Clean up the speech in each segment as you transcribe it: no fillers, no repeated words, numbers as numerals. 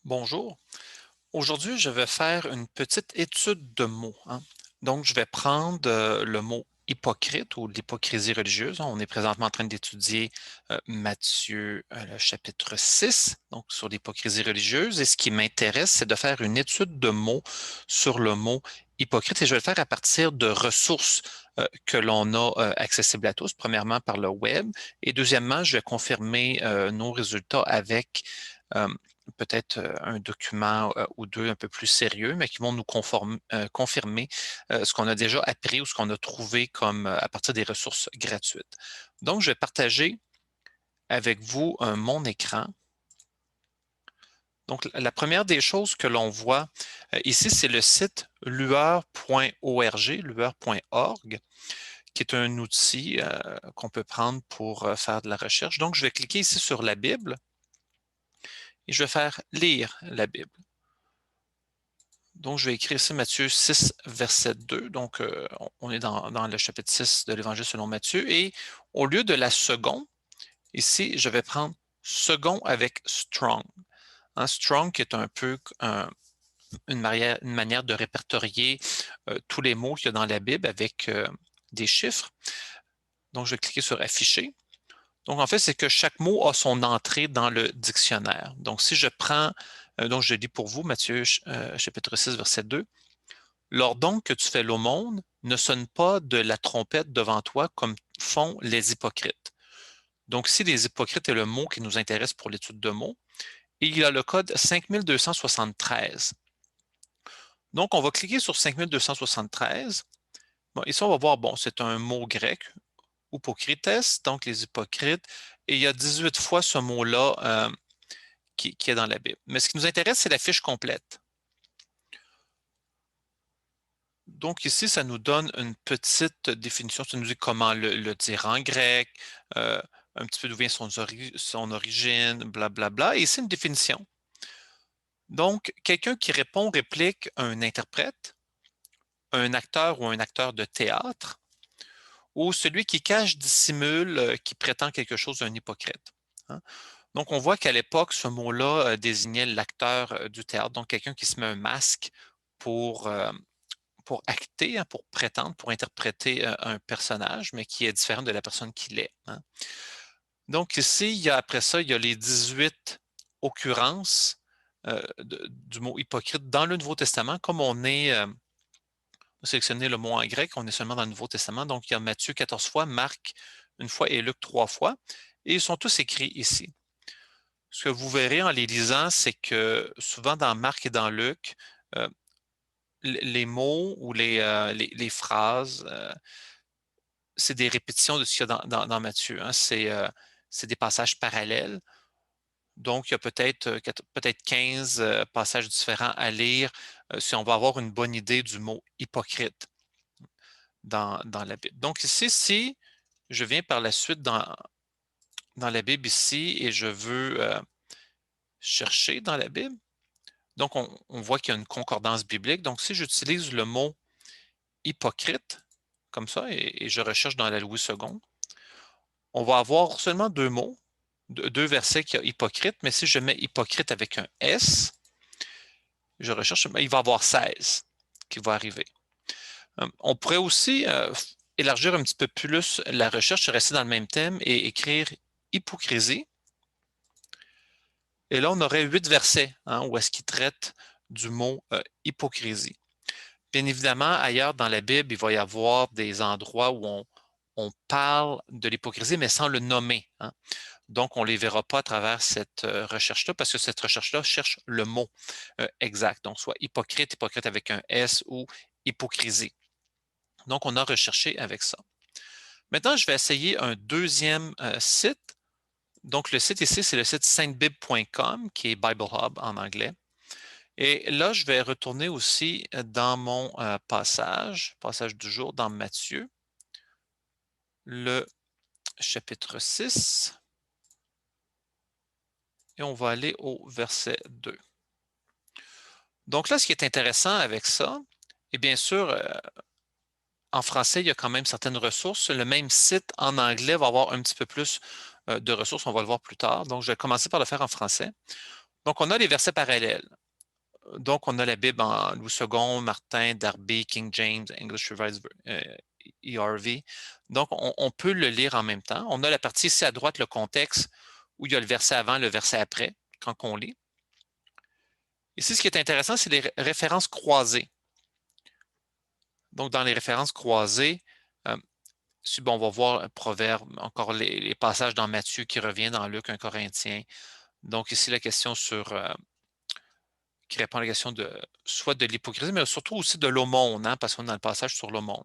Bonjour. Aujourd'hui, je vais faire une petite étude de mots, hein. Donc, je vais prendre le mot hypocrite ou l'hypocrisie religieuse. On est présentement en train d'étudier Matthieu, le chapitre 6, donc sur l'hypocrisie religieuse. Et ce qui m'intéresse, c'est de faire une étude de mots sur le mot hypocrite. Et je vais le faire à partir de ressources que l'on a accessibles à tous. Premièrement, par le web. Et deuxièmement, je vais confirmer nos résultats avec euh, peut-être un document ou deux un peu plus sérieux, mais qui vont nous confirmer ce qu'on a déjà appris ou ce qu'on a trouvé comme à partir des ressources gratuites. Donc, je vais partager avec vous mon écran. Donc, la première des choses que l'on voit ici, c'est le site lueur.org, qui est un outil qu'on peut prendre pour faire de la recherche. Donc, je vais cliquer ici sur la Bible et je vais faire lire la Bible. Donc, je vais écrire ici Matthieu 6, verset 2. Donc, on est dans le chapitre 6 de l'Évangile selon Matthieu. Et au lieu de la seconde, ici, je vais prendre second avec strong. Hein, strong qui est un peu une manière de répertorier tous les mots qu'il y a dans la Bible avec des chiffres. Donc, je vais cliquer sur afficher. Donc, en fait, c'est que chaque mot a son entrée dans le dictionnaire. Donc, si je prends, donc je lis pour vous, Matthieu chapitre 6, verset 2. Lors donc que tu fais l'aumône, ne sonne pas de la trompette devant toi comme font les hypocrites. Donc, ici, les hypocrites est le mot qui nous intéresse pour l'étude de mots. Et il y a le code 5273. Donc, on va cliquer sur 5273. Bon, ici, on va voir, bon, c'est un mot grec, hypocrites, donc les hypocrites. Et il y a 18 fois ce mot-là qui est dans la Bible. Mais ce qui nous intéresse, c'est la fiche complète. Donc ici, ça nous donne une petite définition. Ça nous dit comment le dire en grec, euh, un petit peu d'où vient son origine, blablabla. Bla, bla. Et c'est une définition. Donc, quelqu'un qui répond réplique un interprète, un acteur ou un acteur de théâtre, ou celui qui cache, dissimule, qui prétend quelque chose d'un hypocrite. Hein. Donc, on voit qu'à l'époque, ce mot-là désignait l'acteur du théâtre, donc quelqu'un qui se met un masque pour, euh, pour acter, hein, pour prétendre, pour interpréter un personnage, mais qui est différent de la personne qu'il est. Hein. Donc ici, après ça, il y a les 18 occurrences du mot hypocrite dans le Nouveau Testament. Comme on est sélectionné le mot en grec, on est seulement dans le Nouveau Testament. Donc il y a Matthieu 14 fois, Marc une fois et Luc 3 fois. Et ils sont tous écrits ici. Ce que vous verrez en les lisant, c'est que souvent dans Marc et dans Luc, euh, les mots ou les phrases, c'est des répétitions de ce qu'il y a dans Matthieu. Hein. C'est des passages parallèles. Donc, il y a peut-être 15 passages différents à lire si on va avoir une bonne idée du mot hypocrite dans la Bible. Donc, ici, si je viens par la suite dans la Bible ici et je veux chercher dans la Bible, donc on voit qu'il y a une concordance biblique. Donc, si j'utilise le mot hypocrite, comme ça, et je recherche dans la Louis II, on va avoir seulement deux mots, deux versets qui ont hypocrite, mais si je mets hypocrite avec un S, je recherche, il va y avoir 16 qui va arriver. On pourrait aussi élargir un petit peu plus la recherche, rester dans le même thème et écrire hypocrisie. Et là, on aurait 8 versets hein, où est-ce qu'il traite du mot hypocrisie. Bien évidemment, ailleurs dans la Bible, il va y avoir des endroits où on parle de l'hypocrisie, mais sans le nommer. Hein. Donc, on ne les verra pas à travers cette recherche-là parce que cette recherche-là cherche le mot exact. Donc, soit hypocrite, hypocrite avec un S ou hypocrisie. Donc, on a recherché avec ça. Maintenant, je vais essayer un deuxième site. Donc, le site ici, c'est le site saintbib.com qui est Bible Hub en anglais. Et là, je vais retourner aussi dans mon passage du jour dans Matthieu, le chapitre 6. Et on va aller au verset 2. Donc là, ce qui est intéressant avec ça, et bien sûr, en français, il y a quand même certaines ressources. Le même site en anglais va avoir un petit peu plus de ressources. On va le voir plus tard. Donc, je vais commencer par le faire en français. Donc, on a les versets parallèles. Donc, on a la Bible en Louis II, Martin, Darby, King James, English Revised ERV. Donc, on peut le lire en même temps. On a la partie ici à droite, le contexte, où il y a le verset avant, le verset après, quand on lit. Ici, ce qui est intéressant, c'est les références croisées. Donc, dans les références croisées, on va voir un proverbe, encore les passages dans Matthieu qui revient dans Luc, un Corinthien. Donc, ici, la question qui répond à la question soit de l'hypocrisie, mais surtout aussi de l'aumône, hein, parce qu'on est dans le passage sur l'aumône.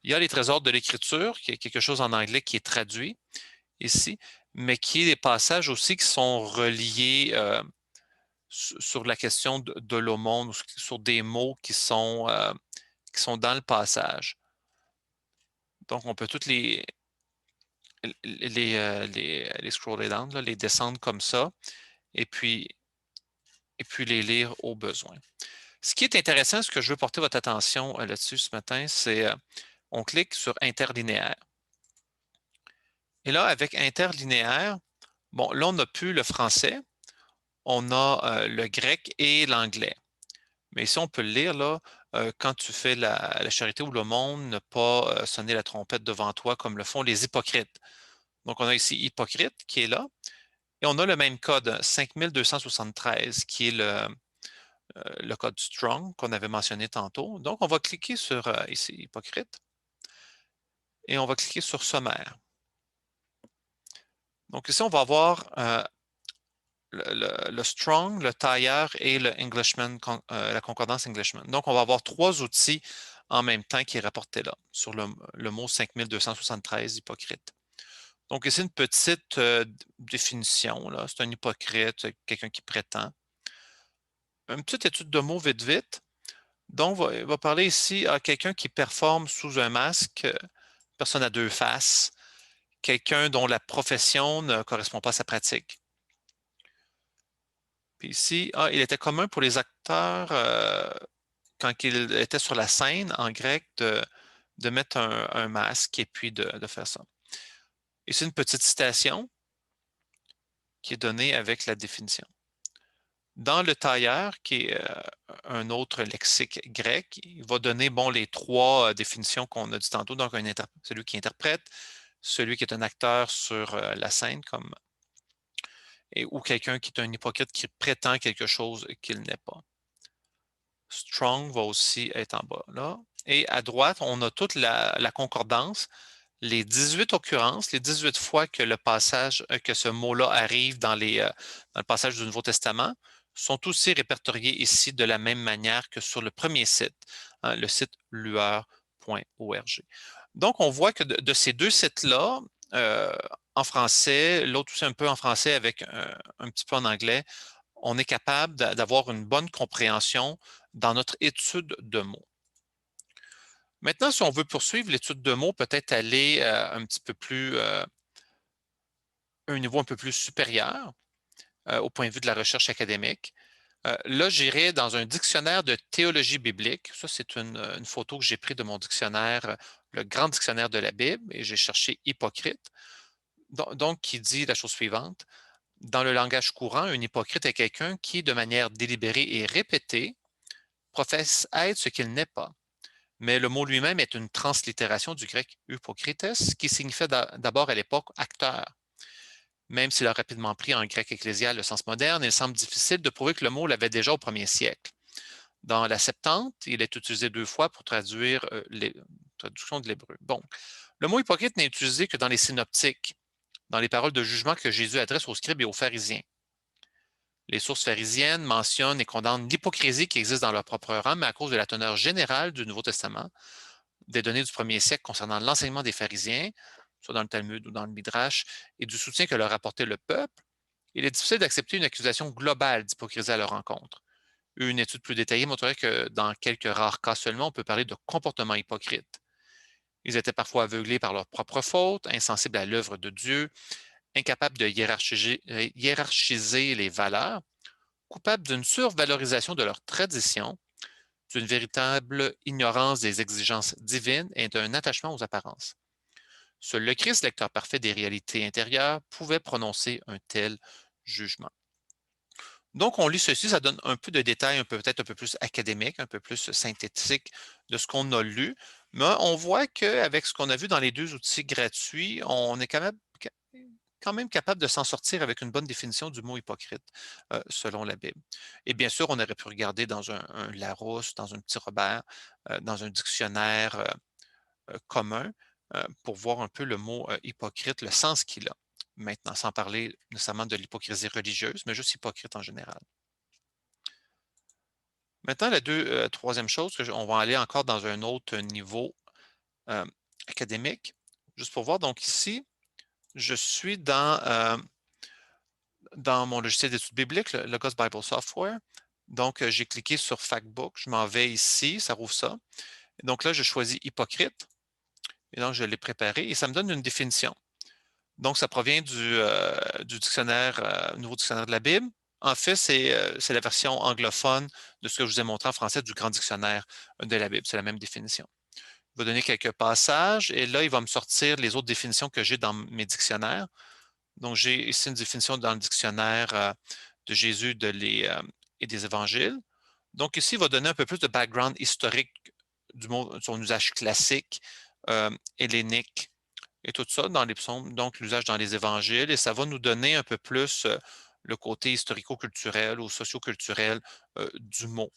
Il y a les trésors de l'Écriture, qui est quelque chose en anglais qui est traduit ici, mais qui est des passages aussi qui sont reliés sur la question de l'aumône, sur des mots qui sont dans le passage. Donc, on peut toutes les scroller down, là, les descendre comme ça, et puis les lire au besoin. Ce qui est intéressant, ce que je veux porter votre attention là-dessus ce matin, c'est on clique sur interlinéaire. Et là, avec interlinéaire, bon, là, on n'a plus le français, on a le grec et l'anglais. Mais ici, on peut le lire, là, quand tu fais la charité ou l'aumône, ne pas sonner la trompette devant toi comme le font les hypocrites. Donc, on a ici hypocrite qui est là. Et on a le même code, 5273, qui est le code strong qu'on avait mentionné tantôt. Donc, on va cliquer sur ici, hypocrite, et on va cliquer sur sommaire. Donc, ici, on va avoir le strong, le tailleur et le Englishman, la concordance Englishman. Donc, on va avoir trois outils en même temps qui est rapporté là, sur le mot 5273, hypocrite. Donc, ici, une petite définition. C'est un hypocrite, quelqu'un qui prétend. Une petite étude de mots vite, vite. Donc, il va parler ici à quelqu'un qui performe sous un masque, personne à deux faces, quelqu'un dont la profession ne correspond pas à sa pratique. Puis ici, il était commun pour les acteurs, quand ils étaient sur la scène, en grec, de mettre un masque et puis de faire ça. Ici, une petite citation qui est donnée avec la définition. Dans le tailleur, qui est un autre lexique grec, il va donner les trois définitions qu'on a dit tantôt, donc celui qui interprète, celui qui est un acteur sur la scène, ou quelqu'un qui est un hypocrite qui prétend quelque chose qu'il n'est pas. Strong va aussi être en bas là. Et à droite, on a toute la concordance, les 18 occurrences, les 18 fois que que ce mot-là arrive dans le passage du Nouveau Testament, sont aussi répertoriés ici de la même manière que sur le premier site, hein, le site lueur.org. Donc, on voit que de ces deux sites-là, en français, l'autre aussi un peu en français avec un petit peu en anglais, on est capable d'avoir une bonne compréhension dans notre étude de mots. Maintenant, si on veut poursuivre l'étude de mots, peut-être aller un petit peu plus, un niveau un peu plus supérieur au point de vue de la recherche académique. Là, j'irai dans un dictionnaire de théologie biblique. Ça, c'est une photo que j'ai prise de mon dictionnaire, le grand dictionnaire de la Bible, et j'ai cherché hypocrite, donc qui dit la chose suivante. Dans le langage courant, un hypocrite est quelqu'un qui, de manière délibérée et répétée, professe être ce qu'il n'est pas. Mais le mot lui-même est une translittération du grec hypokrites, qui signifiait d'abord à l'époque acteur. Même s'il a rapidement pris en grec ecclésial le sens moderne, il semble difficile de prouver que le mot l'avait déjà au premier siècle. Dans la Septante, il est utilisé deux fois pour traduire les traductions de l'hébreu. Bon, le mot hypocrite n'est utilisé que dans les synoptiques, dans les paroles de jugement que Jésus adresse aux scribes et aux pharisiens. Les sources pharisiennes mentionnent et condamnent l'hypocrisie qui existe dans leur propre rang, mais à cause de la teneur générale du Nouveau Testament, des données du premier siècle concernant l'enseignement des pharisiens, soit dans le Talmud ou dans le Midrash, et du soutien que leur apportait le peuple, il est difficile d'accepter une accusation globale d'hypocrisie à leur encontre. Une étude plus détaillée montrerait que dans quelques rares cas seulement, on peut parler de comportement hypocrite. Ils étaient parfois aveuglés par leurs propres fautes, insensibles à l'œuvre de Dieu, incapables de hiérarchiser les valeurs, coupables d'une survalorisation de leurs traditions, d'une véritable ignorance des exigences divines et d'un attachement aux apparences. Seul le Christ, lecteur parfait des réalités intérieures, pouvait prononcer un tel jugement. Donc, on lit ceci, ça donne un peu de détails, peut-être un peu plus académique, un peu plus synthétique de ce qu'on a lu. Mais on voit qu'avec ce qu'on a vu dans les deux outils gratuits, on est quand même capable de s'en sortir avec une bonne définition du mot hypocrite, selon la Bible. Et bien sûr, on aurait pu regarder dans un Larousse, dans un petit Robert, dans un dictionnaire commun, pour voir un peu le mot hypocrite, le sens qu'il a. Maintenant, sans parler nécessairement de l'hypocrisie religieuse, mais juste hypocrite en général. Maintenant, la troisième chose, on va aller encore dans un autre niveau euh, académique, juste pour voir. Donc ici, je suis dans mon logiciel d'études bibliques, le Logos Bible Software. Donc, j'ai cliqué sur Factbook, je m'en vais ici, ça rouvre ça. Et donc là, je choisis hypocrite, et donc je l'ai préparé, et ça me donne une définition. Donc, ça provient du dictionnaire, Nouveau dictionnaire de la Bible. En fait, c'est la version anglophone de ce que je vous ai montré en français du Grand dictionnaire de la Bible. C'est la même définition. Il va donner quelques passages et là, il va me sortir les autres définitions que j'ai dans mes dictionnaires. Donc, j'ai ici une définition dans le dictionnaire de Jésus et des évangiles. Donc, ici, il va donner un peu plus de background historique du mot, son usage classique, hellénique et tout ça dans les psaumes, donc l'usage dans les évangiles, et ça va nous donner un peu plus le côté historico-culturel ou socio-culturel du mot.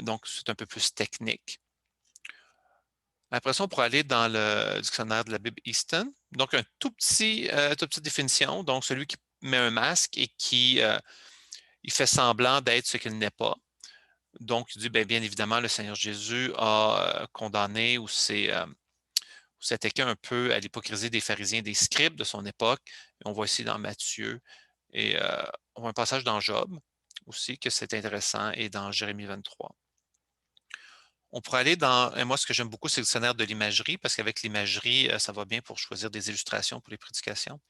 Donc, c'est un peu plus technique. Après ça, on pourrait aller dans le dictionnaire de la Bible Easton. Donc, toute petite définition. Donc, celui qui met un masque et qui il fait semblant d'être ce qu'il n'est pas. Donc, il dit, bien évidemment, le Seigneur Jésus a condamné ou s'attaquait un peu à l'hypocrisie des pharisiens et des scribes de son époque. On voit ici dans Matthieu et on voit un passage dans Job aussi que c'est intéressant et dans Jérémie 23. On pourrait aller et moi, ce que j'aime beaucoup, c'est le dictionnaire de l'imagerie, parce qu'avec l'imagerie, ça va bien pour choisir des illustrations pour les prédications.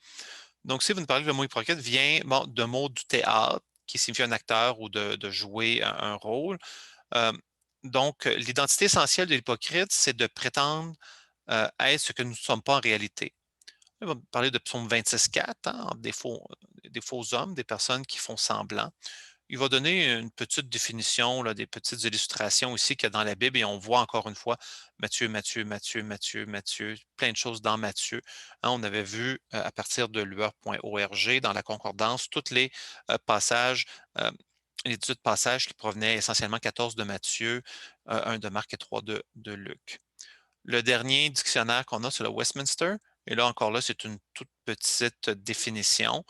Donc, si vous nous parlez que le mot hypocrite vient de mots du théâtre, qui signifie un acteur ou de jouer un rôle. Euh, donc, l'identité essentielle de l'hypocrite, c'est de prétendre être ce que nous ne sommes pas en réalité. On va parler de psaume 26,4, hein, des faux hommes, des personnes qui font semblant. Il va donner une petite définition, là, des petites illustrations ici qu'il y a dans la Bible, et on voit encore une fois Matthieu, Matthieu, Matthieu, Matthieu, Matthieu, plein de choses dans Matthieu. Hein, on avait vu à partir de lueur.org dans la concordance tous les passages, euh, les 18 passages qui provenaient essentiellement 14 de Matthieu, 1 de Marc et 3 de Luc. Le dernier dictionnaire qu'on a, c'est le Westminster. Et là, encore là, c'est une toute petite définition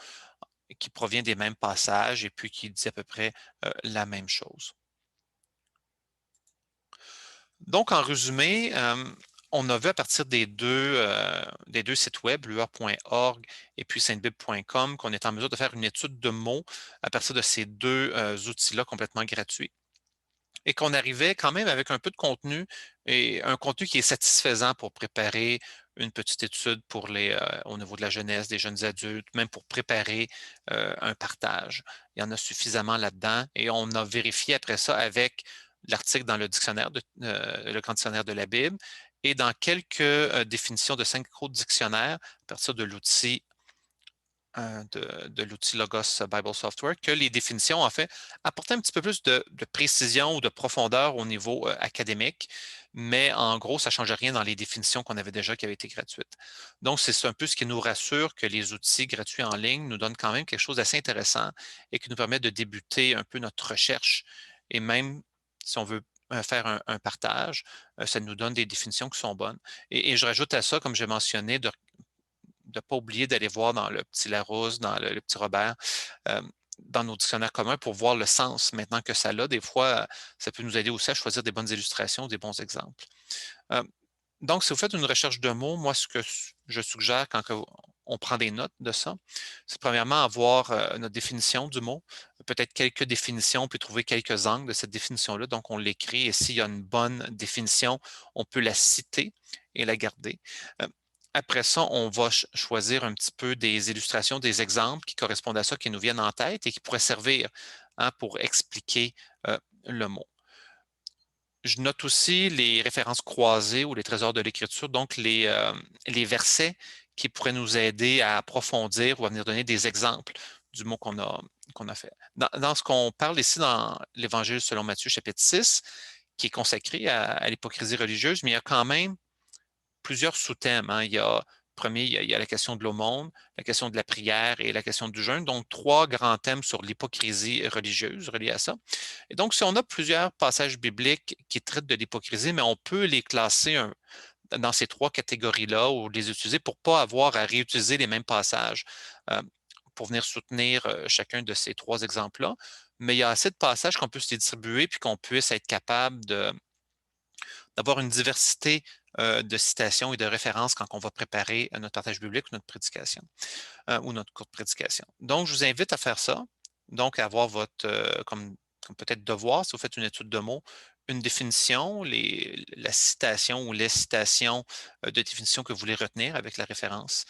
qui provient des mêmes passages et puis qui dit à peu près la même chose. Donc, en résumé, on a vu à partir des deux sites web, lueur.org et puis saintebib.com, qu'on est en mesure de faire une étude de mots à partir de ces deux outils-là complètement gratuits, et qu'on arrivait quand même avec un peu de contenu et un contenu qui est satisfaisant pour préparer une petite étude au niveau de la jeunesse, des jeunes adultes, même pour préparer un partage. Il y en a suffisamment là-dedans et on a vérifié après ça avec l'article dans le dictionnaire, le grand dictionnaire de la Bible, et dans quelques définitions de synchro-dictionnaires à partir de l'outil de l'outil Logos Bible Software, que les définitions, en fait, apportaient un petit peu plus de précision ou de profondeur au niveau académique, mais en gros, ça ne change rien dans les définitions qu'on avait déjà qui avaient été gratuites. Donc, c'est un peu ce qui nous rassure que les outils gratuits en ligne nous donnent quand même quelque chose d'assez intéressant et qui nous permet de débuter un peu notre recherche. Et même si on veut faire un partage, ça nous donne des définitions qui sont bonnes. Et je rajoute à ça, comme j'ai mentionné, de ne pas oublier d'aller voir dans le petit Larousse, dans le petit Robert, euh, dans nos dictionnaires communs pour voir le sens maintenant que ça l'a. Des fois, ça peut nous aider aussi à choisir des bonnes illustrations, des bons exemples. Euh, donc, si vous faites une recherche de mots, moi, ce que je suggère quand on prend des notes de ça, c'est premièrement avoir notre définition du mot, peut-être quelques définitions, puis trouver quelques angles de cette définition-là. Donc, on l'écrit et s'il y a une bonne définition, on peut la citer et la garder. Euh, Après ça, on va choisir un petit peu des illustrations, des exemples qui correspondent à ça, qui nous viennent en tête et qui pourraient servir, hein, pour expliquer le mot. Je note aussi les références croisées ou les trésors de l'Écriture, donc les versets qui pourraient nous aider à approfondir ou à venir donner des exemples du mot qu'on a fait. Dans ce qu'on parle ici dans l'Évangile selon Matthieu, chapitre 6, qui est consacré à l'hypocrisie religieuse, mais il y a quand même plusieurs sous-thèmes, hein. Il y a, premier, il y a la question de l'aumône, la question de la prière et la question du jeûne. Donc, trois grands thèmes sur l'hypocrisie religieuse reliés à ça. Et donc, si on a plusieurs passages bibliques qui traitent de l'hypocrisie, mais on peut les classer dans ces trois catégories-là ou les utiliser pour ne pas avoir à réutiliser les mêmes passages euh, pour venir soutenir chacun de ces trois exemples-là. Mais il y a assez de passages qu'on peut se distribuer puis qu'on puisse être capable d'avoir une diversité de citations et de références quand on va préparer notre partage biblique ou notre prédication ou notre courte prédication. Donc, je vous invite à faire ça. Donc, à avoir votre, comme peut-être devoir, si vous faites une étude de mots, une définition, la citation ou les citations de définition que vous voulez retenir avec la référence.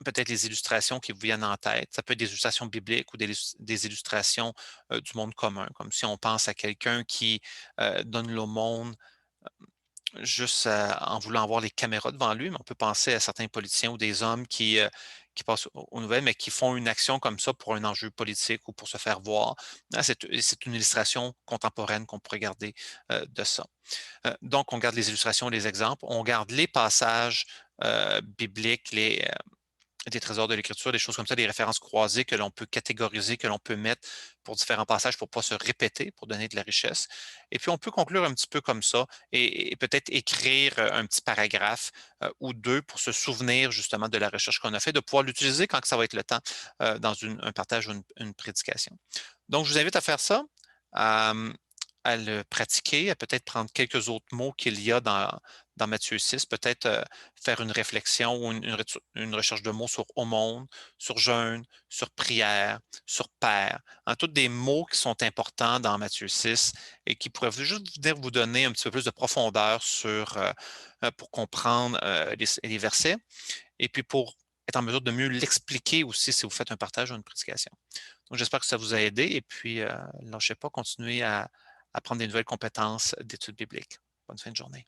Peut-être les illustrations qui vous viennent en tête. Ça peut être des illustrations bibliques ou des illustrations du monde commun, comme si on pense à quelqu'un qui donne l'aumône juste en voulant avoir les caméras devant lui, mais on peut penser à certains politiciens ou des hommes qui passent aux nouvelles, mais qui font une action comme ça pour un enjeu politique ou pour se faire voir. Ah, c'est une illustration contemporaine qu'on pourrait garder de ça. Donc, on garde les illustrations, les exemples, on garde les passages bibliques, des trésors de l'écriture, des choses comme ça, des références croisées que l'on peut catégoriser, que l'on peut mettre pour différents passages pour ne pas se répéter, pour donner de la richesse. Et puis, on peut conclure un petit peu comme ça et peut-être écrire un petit paragraphe ou deux pour se souvenir justement de la recherche qu'on a fait, de pouvoir l'utiliser quand ça va être le temps dans un partage ou une prédication. Donc, je vous invite à faire ça, à, à le pratiquer, à peut-être prendre quelques autres mots qu'il y a dans Matthieu 6, peut-être faire une réflexion ou une recherche de mots sur aumône, sur jeûne, sur prière, sur père. Hein, tous des mots qui sont importants dans Matthieu 6 et qui pourraient juste venir vous donner un petit peu plus de profondeur pour comprendre les versets et puis pour être en mesure de mieux l'expliquer aussi si vous faites un partage ou une prédication. Donc, j'espère que ça vous a aidé et puis, lâchez pas, continuez à prendre des nouvelles compétences d'études bibliques. Bonne fin de journée.